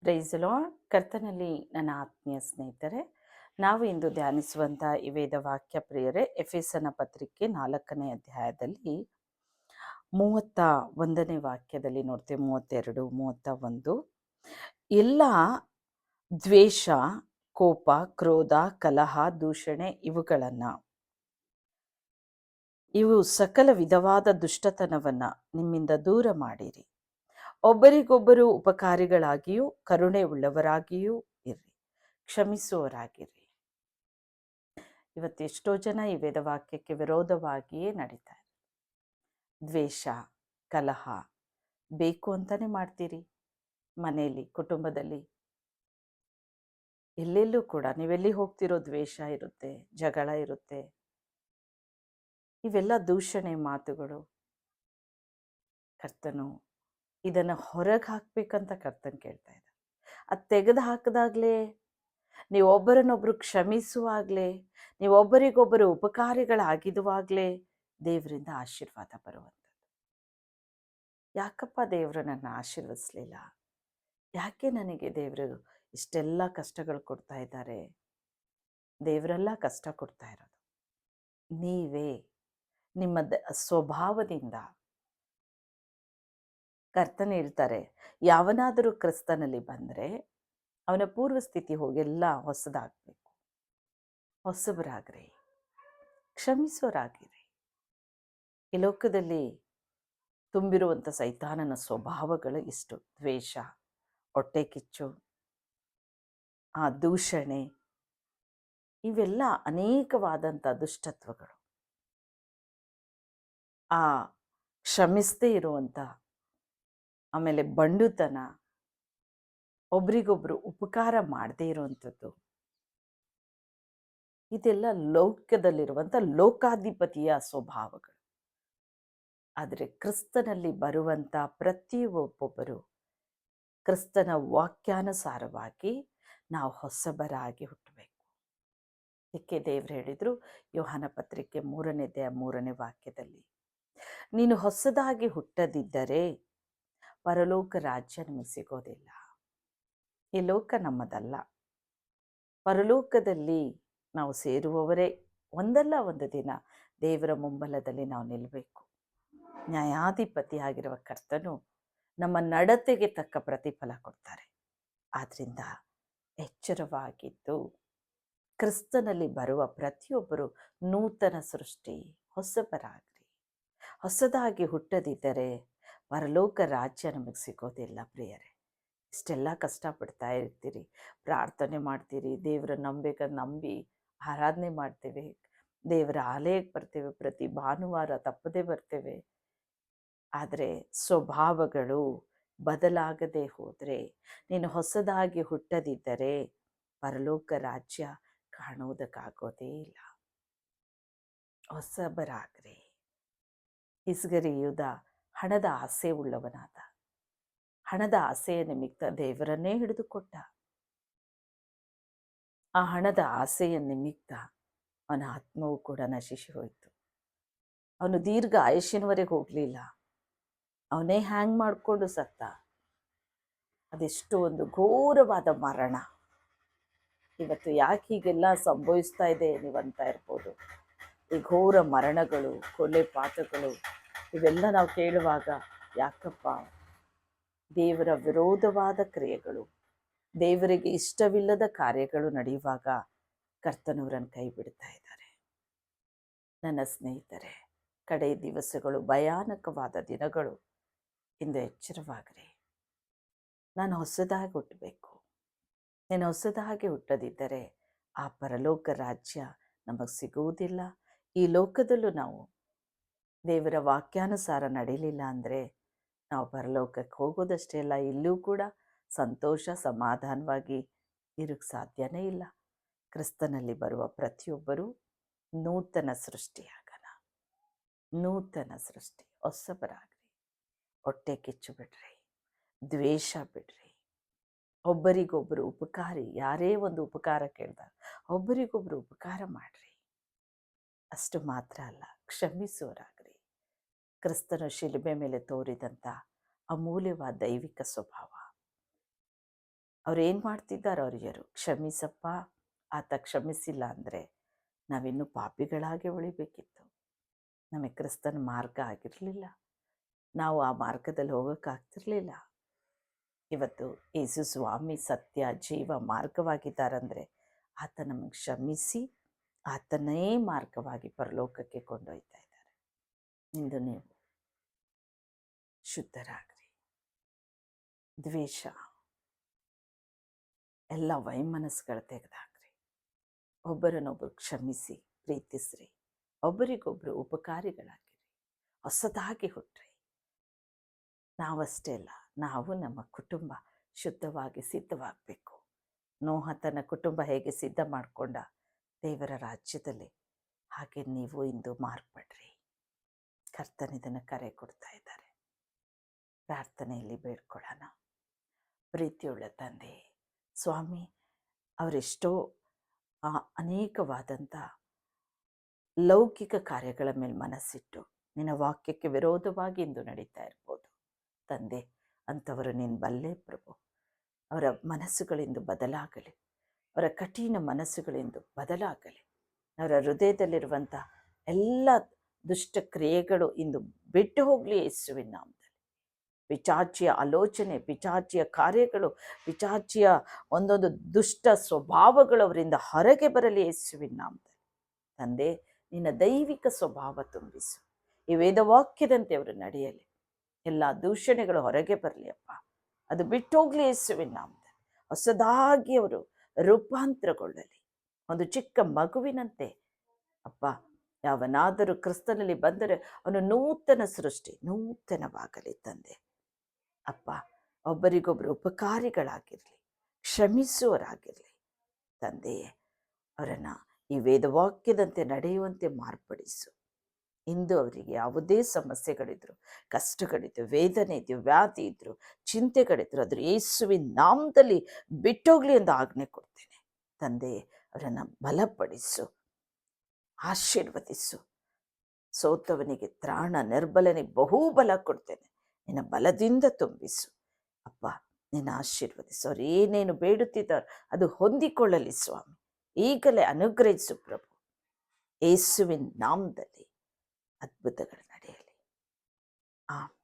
Price lord. ಕರ್ತನಲ್ಲಿ ನನ್ನ ಆತ್ಮೀಯ ಸ್ನೇಹಿತರೆ, ನಾವು ಇಂದು ಧ್ಯಾನಿಸುವಂಥ ಈ ವೇದ ವಾಕ್ಯ ಪ್ರಿಯರೇ, ಎಫೆಸನ ಪತ್ರಿಕೆ 4ನೇ ಅಧ್ಯಾಯದಲ್ಲಿ 31ನೇ ವಾಕ್ಯದಲ್ಲಿ ನೋಡ್ತೇವೆ. 32, 31. ಎಲ್ಲ ದ್ವೇಷ, ಕೋಪ, ಕ್ರೋಧ, ಕಲಹ, ದೂಷಣೆ ಇವು ಸಕಲ ವಿಧವಾದ ದುಷ್ಟತನವನ್ನು ನಿಮ್ಮಿಂದ ದೂರ ಮಾಡಿರಿ. ಒಬ್ಬರಿಗೊಬ್ಬರು ಉಪಕಾರಿಗಳಾಗಿಯೂ ಕರುಣೆ ಉಳ್ಳವರಾಗಿಯೂ ಇರ್ರಿ, ಕ್ಷಮಿಸುವವರಾಗಿರ್ರಿ. ಇವತ್ತು ಎಷ್ಟೋ ಜನ ಈ ವೇದವಾಕ್ಯಕ್ಕೆ ವಿರೋಧವಾಗಿಯೇ ನಡೀತಾರೆ. ದ್ವೇಷ, ಕಲಹ ಬೇಕು ಅಂತಾನೆ ಮಾಡ್ತೀರಿ. ಮನೆಯಲ್ಲಿ, ಕುಟುಂಬದಲ್ಲಿ, ಎಲ್ಲೆಲ್ಲೂ ಕೂಡ ನೀವೆಲ್ಲಿ ಹೋಗ್ತಿರೋ ದ್ವೇಷ ಇರುತ್ತೆ, ಜಗಳ ಇರುತ್ತೆ. ಇವೆಲ್ಲ ದೂಷಣೆ ಮಾತುಗಳು. ಕರ್ತನು ಇದನ್ನು ಹೊರಗೆ ಹಾಕ್ಬೇಕಂತ ಕರ್ತನ್ ಕೇಳ್ತಾ ಇದ್ದ. ಅದು ತೆಗೆದು ಹಾಕಿದಾಗಲೇ, ನೀವು ಒಬ್ಬರನ್ನೊಬ್ಬರು ಕ್ಷಮಿಸುವಾಗಲೇ, ನೀವು ಒಬ್ಬರಿಗೊಬ್ಬರು ಉಪಕಾರಿಗಳಾಗಿರುವಾಗಲೇ ದೇವರಿಂದ ಆಶೀರ್ವಾದ ಬರುವಂಥದ್ದು. ಯಾಕಪ್ಪ ದೇವರು ನನ್ನ ಆಶೀರ್ವದಿಸಲಿಲ್ಲ? ಯಾಕೆ ನನಗೆ ದೇವರು ಇಷ್ಟೆಲ್ಲ ಕಷ್ಟಗಳು ಕೊಡ್ತಾ ಇದ್ದಾರೆ? ದೇವರೆಲ್ಲ ಕಷ್ಟ ಕೊಡ್ತಾ ಇರೋದು ನೀವೇ, ನಿಮ್ಮ ಸ್ವಭಾವದಿಂದ. ಕರ್ತನ ಹೇಳ್ತಾರೆ, ಯಾವನಾದರೂ ಕ್ರಿಸ್ತನಲ್ಲಿ ಬಂದರೆ ಅವನ ಪೂರ್ವ ಸ್ಥಿತಿ ಹೋಗಿ ಎಲ್ಲ ಹೊಸದಾಗಬೇಕು. ಹೊಸಬರಾಗ್ರಿ, ಕ್ಷಮಿಸೋರಾಗಿರಿ. ಈ ಲೋಕದಲ್ಲಿ ತುಂಬಿರುವಂಥ ಸೈತಾನನ ಸ್ವಭಾವಗಳು ಇಷ್ಟು: ದ್ವೇಷ, ಹೊಟ್ಟೆ ಕಿಚ್ಚು, ದೂಷಣೆ, ಇವೆಲ್ಲ ಅನೇಕವಾದಂಥ ದುಷ್ಟತ್ವಗಳು. ಕ್ಷಮಿಸದೇ ಇರುವಂಥ, ಆಮೇಲೆ ಬಂಡುತನ, ಒಬ್ರಿಗೊಬ್ರು ಉಪಕಾರ ಮಾಡದೇ ಇರುವಂಥದ್ದು, ಇದೆಲ್ಲ ಲೋಕದಲ್ಲಿರುವಂಥ ಲೋಕಾಧಿಪತಿಯ ಸ್ವಭಾವಗಳು. ಆದರೆ ಕ್ರಿಸ್ತನಲ್ಲಿ ಬರುವಂಥ ಪ್ರತಿಯೊಬ್ಬೊಬ್ಬರು ಕ್ರಿಸ್ತನ ವಾಕ್ಯಾನುಸಾರವಾಗಿ ನಾವು ಹೊಸಬರಾಗಿ ಹುಟ್ಟಬೇಕು. ಇದಕ್ಕೆ ದೇವರು ಹೇಳಿದರು, ಯೋಹಾನ ಪತ್ರಿಕೆ 3ನೇ ಅಧ್ಯಾಯ 3ನೇ ವಾಕ್ಯದಲ್ಲಿ, ನೀನು ಹೊಸದಾಗಿ ಹುಟ್ಟದಿದ್ದರೆ ಪರಲೋಕ ರಾಜ್ಯ ನಿಮಗೆ ಸಿಗೋದಿಲ್ಲ. ಈ ಲೋಕ ನಮ್ಮದಲ್ಲ. ಪರಲೋಕದಲ್ಲಿ ನಾವು ಸೇರುವವರೇ ಒಂದಲ್ಲ ಒಂದು ದಿನ ದೇವರ ಮುಂಬಲದಲ್ಲಿ ನಾವು ನಿಲ್ಲಬೇಕು. ನ್ಯಾಯಾಧಿಪತಿಯಾಗಿರುವ ಕರ್ತನು ನಮ್ಮ ನಡತೆಗೆ ತಕ್ಕ ಪ್ರತಿಫಲ ಕೊಡ್ತಾರೆ. ಆದ್ದರಿಂದ ಎಚ್ಚರವಾಗಿದ್ದು ಕ್ರಿಸ್ತನಲ್ಲಿ ಬರುವ ಪ್ರತಿಯೊಬ್ಬರು ನೂತನ ಸೃಷ್ಟಿ, ಹೊಸಬರಾಗ್ರಿ. ಹೊಸದಾಗಿ ಹುಟ್ಟದಿದ್ದರೆ ಪರಲೋಕ ರಾಜ್ಯ ನಮಗೆ ಸಿಗೋದಿಲ್ಲ. ಪ್ರಿಯರೇ, ಇಷ್ಟೆಲ್ಲ ಕಷ್ಟಪಡ್ತಾ ಇರ್ತೀರಿ, ಪ್ರಾರ್ಥನೆ ಮಾಡ್ತೀರಿ, ದೇವರ ನಂಬಬೇಕಂತ ನಂಬಿ ಆರಾಧನೆ ಮಾಡ್ತೇವೆ, ದೇವರ ಆಲಯಕ್ಕೆ ಬರ್ತೇವೆ, ಪ್ರತಿ ಭಾನುವಾರ ತಪ್ಪದೇ ಬರ್ತೇವೆ. ಆದರೆ ಸ್ವಭಾವಗಳು ಬದಲಾಗದೆ ಹೋದರೆ, ನೀನು ಹೊಸದಾಗಿ ಹುಟ್ಟದಿದ್ದರೆ ಪರಲೋಕ ರಾಜ್ಯ ಕಾಣುವುದಕ್ಕಾಗೋದೇ ಇಲ್ಲ. ಹೊಸಬರಾಗ್ರಿ. ಇಸ್ಗರಿ ಯೂದ ಹಣದ ಆಸೆ ಉಳ್ಳವನಾದ. ಹಣದ ಆಸೆಯ ನಿಮಿತ್ತ ದೇವರನ್ನೇ ಹಿಡಿದುಕೊಟ್ಟ. ಆ ಹಣದ ಆಸೆಯ ನಿಮಿತ್ತ ಅವನ ಆತ್ಮವು ಕೂಡ ನಶಿಸಿ ಹೋಯಿತು. ಅವನು ದೀರ್ಘ ಆಯುಷ್ಯನವರೆಗೆ ಹೋಗಲಿಲ್ಲ. ಅವನೇ ಹ್ಯಾಂಗ್ ಮಾಡಿಕೊಂಡು ಸತ್ತ. ಅದೆಷ್ಟು ಒಂದು ಘೋರವಾದ ಮರಣ. ಇವತ್ತು ಯಾಕೆ ಹೀಗೆಲ್ಲ ಸಂಭವಿಸ್ತಾ ಇದೆ ನೀವಂತ ಇರ್ಬೋದು. ಈ ಘೋರ ಮರಣಗಳು, ಕೊಲೆ ಪಾತಗಳು, ಇವೆಲ್ಲ ನಾವು ಕೇಳುವಾಗ ಯಾಕಪ್ಪ? ದೇವರ ವಿರೋಧವಾದ ಕ್ರಿಯೆಗಳು, ದೇವರಿಗೆ ಇಷ್ಟವಿಲ್ಲದ ಕಾರ್ಯಗಳು ನಡೆಯುವಾಗ ಕರ್ತನವರನ್ನು ಕೈ ಬಿಡ್ತಾ ಇದ್ದಾರೆ. ನನ್ನ ಸ್ನೇಹಿತರೆ, ಕಡೆ ದಿವಸಗಳು ಭಯಾನಕವಾದ ದಿನಗಳು. ಇಂದು ಎಚ್ಚರವಾಗ್ರಿ. ನಾನು ಹೊಸದಾಗಿ ಹುಟ್ಟಬೇಕು. ನೀನು ಹೊಸದಾಗಿ ಹುಟ್ಟದಿದ್ದರೆ ಆ ಪರಲೋಕ ರಾಜ್ಯ ನಮಗೆ ಸಿಗುವುದಿಲ್ಲ. ಈ ಲೋಕದಲ್ಲೂ ನಾವು ದೇವರ ವಾಕ್ಯಾನುಸಾರ ನಡೀಲಿಲ್ಲ ಅಂದರೆ ನಾವು ಪರಲೋಕಕ್ಕೆ ಹೋಗೋದಷ್ಟೇ ಅಲ್ಲ, ಇಲ್ಲೂ ಕೂಡ ಸಂತೋಷ ಸಮಾಧಾನವಾಗಿ ಇರೋಕ್ಕೆ ಸಾಧ್ಯನೇ ಇಲ್ಲ. ಕ್ರಿಸ್ತನಲ್ಲಿ ಬರುವ ಪ್ರತಿಯೊಬ್ಬರೂ ನೂತನ ಸೃಷ್ಟಿಯಾಗಣ. ನೂತನ ಸೃಷ್ಟಿ, ಹೊಸಬರಾಗ್ರಿ. ಹೊಟ್ಟೆ ಕಿಚ್ಚು ಬಿಡ್ರಿ, ದ್ವೇಷ ಬಿಡ್ರಿ, ಒಬ್ಬರಿಗೊಬ್ಬರು ಉಪಕಾರಿ. ಯಾರೇ ಒಂದು ಉಪಕಾರ ಕೇಳಿದಾಗ ಒಬ್ಬರಿಗೊಬ್ಬರು ಉಪಕಾರ ಮಾಡಿರಿ. ಅಷ್ಟು ಮಾತ್ರ ಅಲ್ಲ, ಕ್ಷಮಿಸುವರಾಗ್ರಿ. ಕ್ರಿಸ್ತನ ಶಿಲುಬೆ ಮೇಲೆ ತೋರಿದಂಥ ಅಮೂಲ್ಯವಾದ ದೈವಿಕ ಸ್ವಭಾವ, ಅವ್ರೇನು ಮಾಡ್ತಿದ್ದಾರೆ ಅವರಿಗರು, ಕ್ಷಮಿಸಪ್ಪ, ಆತ ಕ್ಷಮಿಸಿಲ್ಲ ಅಂದರೆ ನಾವಿನ್ನೂ ಪಾಪಿಗಳಾಗೆ ಉಳಿಬೇಕಿತ್ತು. ನಮಗೆ ಕ್ರಿಸ್ತನ ಮಾರ್ಗ ಆಗಿರಲಿಲ್ಲ, ನಾವು ಆ ಮಾರ್ಗದಲ್ಲಿ ಹೋಗೋಕ್ಕಾಗ್ತಿರ್ಲಿಲ್ಲ. ಇವತ್ತು ಯೇಸು ಸ್ವಾಮಿ ಸತ್ಯ ಜೀವ ಮಾರ್ಗವಾಗಿದ್ದಾರಂದರೆ ಆತ ನಮಗೆ ಕ್ಷಮಿಸಿ ಆತನೇ ಮಾರ್ಗವಾಗಿ ಪರಲೋಕಕ್ಕೆ ಕೊಂಡೊಯ್ತಾ ಇದ್ದಾರೆ. ಇಂದು ನೀವು ಶುದ್ಧರಾಗ್ರಿ. ದ್ವೇಷ ಎಲ್ಲ ವೈಮನಸ್ಸುಗಳು ತೆಗೆದಾಕ್ರಿ. ಒಬ್ಬರನ್ನೊಬ್ಬರು ಕ್ಷಮಿಸಿ ಪ್ರೀತಿಸ್ರಿ. ಒಬ್ಬರಿಗೊಬ್ಬರು ಉಪಕಾರಿಗಳಾಗಿರಿ. ಹೊಸದಾಗಿ ಹುಟ್ಟ್ರಿ. ನಾವಷ್ಟೇ ಅಲ್ಲ, ನಾವು ನಮ್ಮ ಕುಟುಂಬ ಶುದ್ಧವಾಗಿ ಸಿದ್ಧವಾಗಬೇಕು. ನೋಹ ತನ್ನ ಕುಟುಂಬ ಹೇಗೆ ಸಿದ್ಧ ಮಾಡಿಕೊಂಡ ದೇವರ ರಾಜ್ಯದಲ್ಲಿ, ಹಾಗೆ ನೀವು ಇಂದು ಮಾರ್ಪಡ್ರಿ. ಕರ್ತನಿದನ್ನು ಕರೆ ಕೊಡ್ತಾ ಇದ್ದಾರೆ. ಪ್ರಾರ್ಥನೆಯಲ್ಲಿ ಬೇಡ್ಕೊಳ್ಳೋಣ. ಪ್ರೀತಿಯುಳ್ಳ ತಂದೆ ಸ್ವಾಮಿ, ಅವರೆಷ್ಟೋ ಅನೇಕವಾದಂಥ ಲೌಕಿಕ ಕಾರ್ಯಗಳ ಮೇಲೆ ಮನಸ್ಸಿಟ್ಟು ನಿನ್ನ ವಾಕ್ಯಕ್ಕೆ ವಿರೋಧವಾಗಿ ಇಂದು ನಡೀತಾ ಇರ್ಬೋದು ತಂದೆ. ಅಂಥವರು ನೀನು ಬಲ್ಲೆ ಪ್ರಭು. ಅವರ ಮನಸ್ಸುಗಳಿಂದ ಬದಲಾಗಲಿ, ಅವರ ಕಠಿಣ ಮನಸ್ಸುಗಳಿಂದ ಬದಲಾಗಲಿ. ಅವರ ಹೃದಯದಲ್ಲಿರುವಂಥ ಎಲ್ಲ ದುಷ್ಟ ಕ್ರಿಯೆಗಳು ಇಂದು ಬಿಟ್ಟು ಹೋಗಲಿ ಯೇಸುವಿನ ನಾಮದಲ್ಲಿ. ಪಿಶಾಚಿಯ ಆಲೋಚನೆ, ಪಿಶಾಚಿಯ ಕಾರ್ಯಗಳು, ಪಿಶಾಚಿಯ ಒಂದೊಂದು ದುಷ್ಟ ಸ್ವಭಾವಗಳು ಅವರಿಂದ ಹೊರಗೆ ಬರಲಿ ಯೇಸುವಿನ ನಾಮದಲ್ಲಿ. ತಂದೆ, ನಿನ್ನ ದೈವಿಕ ಸ್ವಭಾವ ತುಂಬಿಸು. ಈ ವೇದವಾಕ್ಯದಂತೆ ಅವರು ನಡೆಯಲಿ. ಎಲ್ಲ ದೂಷಣೆಗಳು ಹೊರಗೆ ಬರಲಿ ಅಪ್ಪ. ಅದು ಬಿಟ್ಟೋಗ್ಲಿ ಯೇಸುವಿನ ನಾಮದಲ್ಲಿ. ಹೊಸದಾಗಿ ಅವರು ರೂಪಾಂತರಗೊಳ್ಳಲಿ. ಒಂದು ಚಿಕ್ಕ ಮಗುವಿನಂತೆ ಅಪ್ಪ, ಯಾವನಾದರೂ ಕ್ರಿಸ್ತನಲ್ಲಿ ಬಂದರೆ ಅವನು ನೂತನ ಸೃಷ್ಟಿ, ನೂತನವಾಗಲಿ ತಂದೆ. ಅಪ್ಪ, ಒಬ್ಬರಿಗೊಬ್ಬರು ಉಪಕಾರಿಗಳಾಗಿರಲಿ, ಕ್ಷಮಿಸುವರಾಗಿರಲಿ ತಂದೆಯೇ. ಅವರನ್ನು ಈ ವೇದವಾಕ್ಯದಂತೆ ನಡೆಯುವಂತೆ ಮಾರ್ಪಡಿಸು. ಇಂದು ಅವರಿಗೆ ಯಾವುದೇ ಸಮಸ್ಯೆಗಳಿದ್ರು, ಕಷ್ಟಗಳಿದ್ರು, ವೇದನೆ ಇದ್ರು, ವ್ಯಾಧಿ ಇದ್ರು, ಚಿಂತೆಗಳಿದ್ರು, ಅದ್ರ ಯೇಸುವಿನ ನಾಮದಲ್ಲಿ ಬಿಟ್ಟೋಗ್ಲಿ ಎಂದು ಆಜ್ಞೆ ಕೊಡ್ತೇನೆ ತಂದೆ. ಅವರನ್ನು ಬಲಪಡಿಸು, ಆಶೀರ್ವದಿಸು. ಸೋತವನಿಗೆ ತ್ರಾಣ, ನಿರ್ಬಲನಿಗೆ ಬಹುಬಲ ಕೊಡ್ತೇನೆ. ನಿನ್ನ ಬಲದಿಂದ ತುಂಬಿಸು ಅಪ್ಪ. ನಿನ್ನ ಆಶೀರ್ವದಿಸು. ಅವ್ರು ಏನೇನು ಬೇಡುತ್ತಿದ್ದಾರೋ ಅದು ಹೊಂದಿಕೊಳ್ಳಲಿ ಸ್ವಾಮಿ. ಈಗಲೇ ಅನುಗ್ರಹಿಸು ಪ್ರಭು. ಯೇಸುವಿನ ನಾಮದಲ್ಲಿ ಅದ್ಭುತಗಳು ನಡೆಯಲಿ. ಆಮೆನ್.